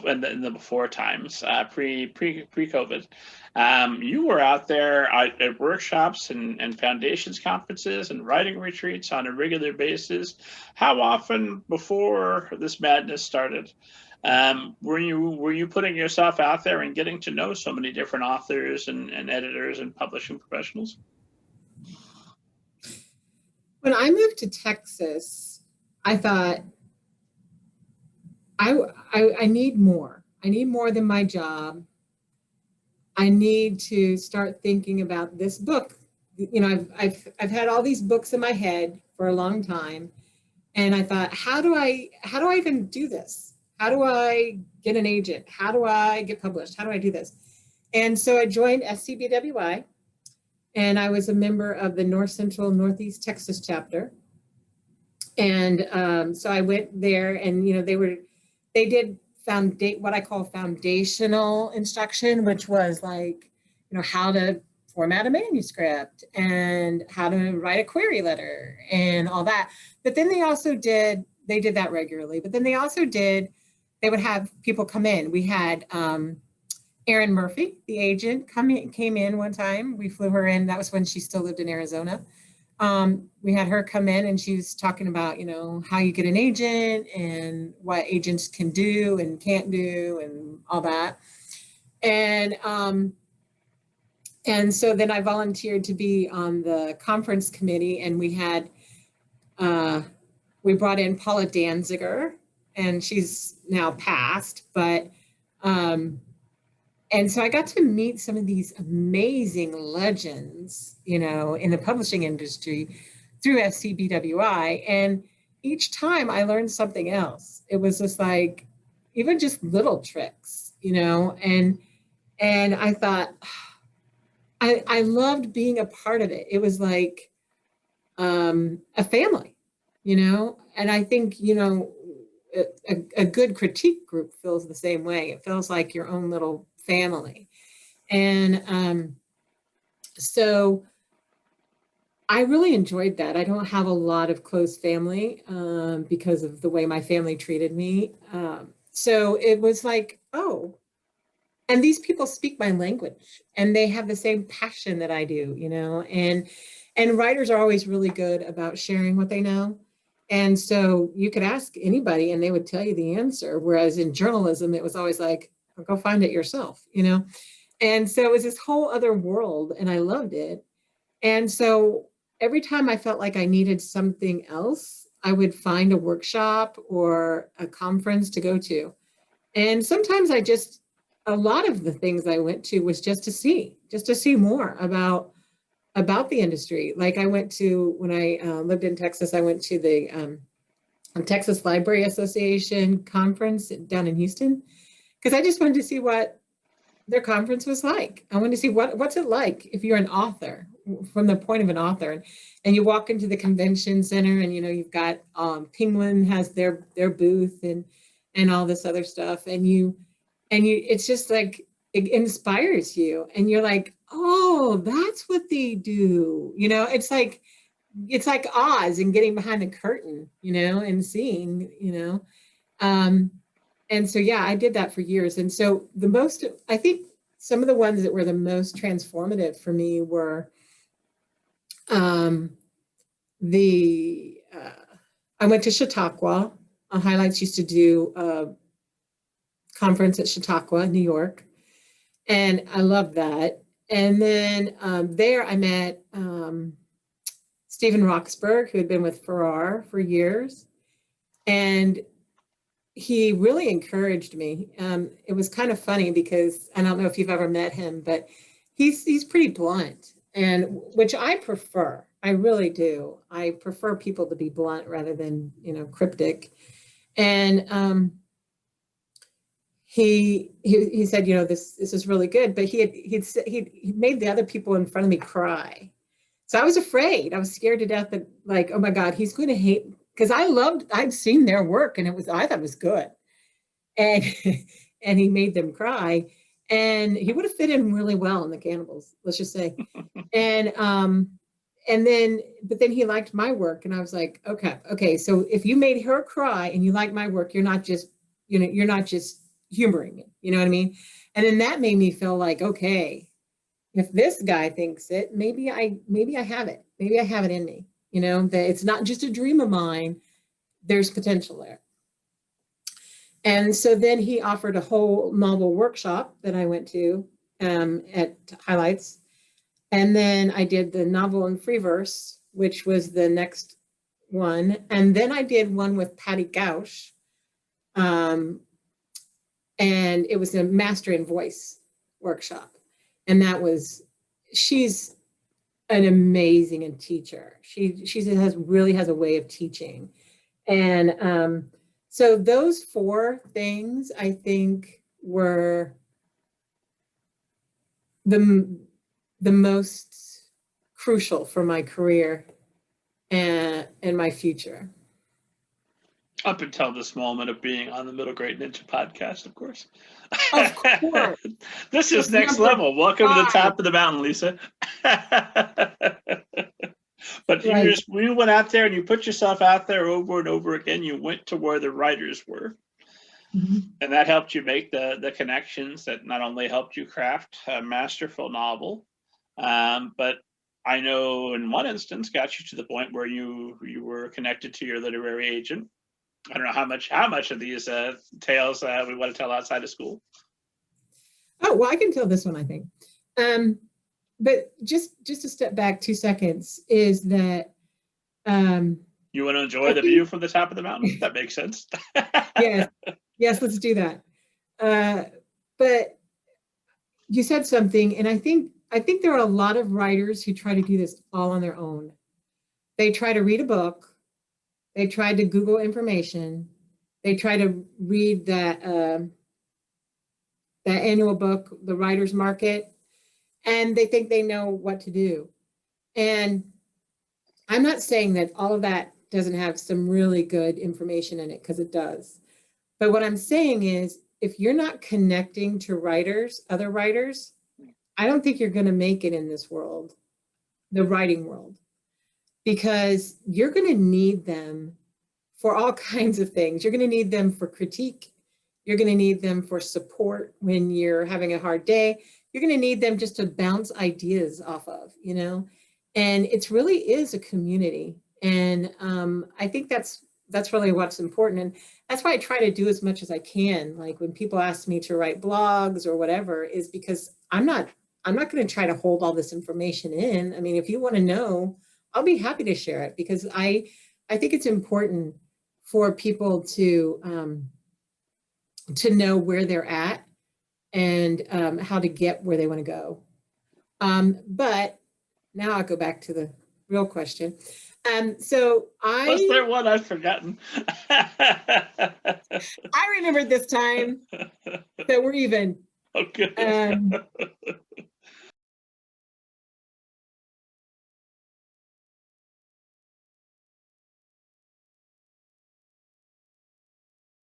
in the before times, pre-COVID. You were out there at workshops and foundations conferences and writing retreats on a regular basis. How often before this madness started were you putting yourself out there and getting to know so many different authors and editors and publishing professionals? When I moved to Texas, I thought, I need more. I need more than my job. I need to start thinking about this book. You know, I've had all these books in my head for a long time, and I thought, how do I even do this? How do I get an agent? How do I get published? How do I do this? And so I joined SCBWI, and I was a member of the North Central Northeast Texas chapter. And so I went there, and they did what I call foundational instruction, which was like, how to format a manuscript and how to write a query letter and all that. But then they did that regularly. But then they would have people come in. We had Erin Murphy, the agent, came in one time. We flew her in. That was when she still lived in Arizona. We had her come in, and she was talking about, how you get an agent and what agents can do and can't do and all that. And so then I volunteered to be on the conference committee, and we brought in Paula Danziger, and she's now passed, but and so I got to meet some of these amazing legends, in the publishing industry through SCBWI. And each time I learned something else. It was just like, even just little tricks, and I thought, I loved being a part of it. It was like a family, and I think, a good critique group feels the same way. It feels like your own little family. And so I really enjoyed that. I don't have a lot of close family because of the way my family treated me. So it was like, oh, and these people speak my language, and they have the same passion that I do, and writers are always really good about sharing what they know. And so you could ask anybody and they would tell you the answer. Whereas in journalism, it was always like, well, go find it yourself, And so it was this whole other world, and I loved it. And so every time I felt like I needed something else, I would find a workshop or a conference to go to. And sometimes a lot of the things I went to was just to see more about the industry. Like when I lived in Texas, I went to the Texas Library Association conference down in Houston, because I just wanted to see what their conference was like. I wanted to see what's it like if you're an author, from the point of an author, and you walk into the convention center, and you've got Penguin has their booth and all this other stuff, and you it's just like, it inspires you, and you're like, oh, that's what they do. It's like Oz and getting behind the curtain, and seeing, and so, yeah, I did that for years. And so I think some of the ones that were the most transformative for me were I went to Chautauqua. Highlights used to do a conference at Chautauqua, New York. And I loved that. And then there I met Stephen Roxburgh, who had been with Farrar for years. And he really encouraged me. It was kind of funny because I don't know if you've ever met him, but he's pretty blunt, and which I prefer. I really do. I prefer people to be blunt rather than, cryptic. And he said, this is really good, but he made the other people in front of me cry. So I was afraid. I was scared to death that, like, oh my God, he's going to hate, because I'd seen their work, and I thought it was good. And and he made them cry. And he would have fit in really well in the Cannibals, let's just say. But then he liked my work, and I was like, okay. So if you made her cry and you like my work, you're not just humoring me, you know what I mean? And then that made me feel like, okay, if this guy thinks it, maybe I have it. Maybe I have it in me, you know, that it's not just a dream of mine. There's potential there. And so then he offered a whole novel workshop that I went to at Highlights. And then I did the novel in free verse, which was the next one. And then I did one with Patty Gausch. And it was a master in voice workshop. And that was, she's an amazing teacher. She really has a way of teaching. And so those 4 things, I think, were the most crucial for my career and my future. Up until this moment of being on the Middle Grade Ninja podcast, of course. Of course. This is next level. Welcome to the top of the mountain, Lisa. But right. You went out there and you put yourself out there over and over again. You went to where the writers were. Mm-hmm. And that helped you make the connections that not only helped you craft a masterful novel, but I know in one instance got you to the point where you were connected to your literary agent. I don't know how much of these tales we want to tell outside of school. Oh, well, I can tell this one, I think. But just to step back 2 seconds is that you want to enjoy the view from the top of the mountain? That makes sense. Yes, let's do that. But you said something, and I think there are a lot of writers who try to do this all on their own. They try to read a book. They try to Google information. They try to read that annual book, The Writer's Market, and they think they know what to do. And I'm not saying that all of that doesn't have some really good information in it, because it does. But what I'm saying is, if you're not connecting to writers, other writers, I don't think you're going to make it in this world, the writing world, because you're going to need them for all kinds of things. You're going to need them for critique. You're going to need them for support when you're having a hard day. You're going to need them just to bounce ideas off of, you know, and it really is a community. And I think that's really what's important. And that's why I try to do as much as I can. Like when people ask me to write blogs or whatever, is because I'm not going to try to hold all this information in. I mean, if you want to know, I'll be happy to share it, because I think it's important for people to know where they're at and how to get where they want to go. But now I'll go back to the real question. So was there one I've forgotten? I remembered this time, so we're even. Okay.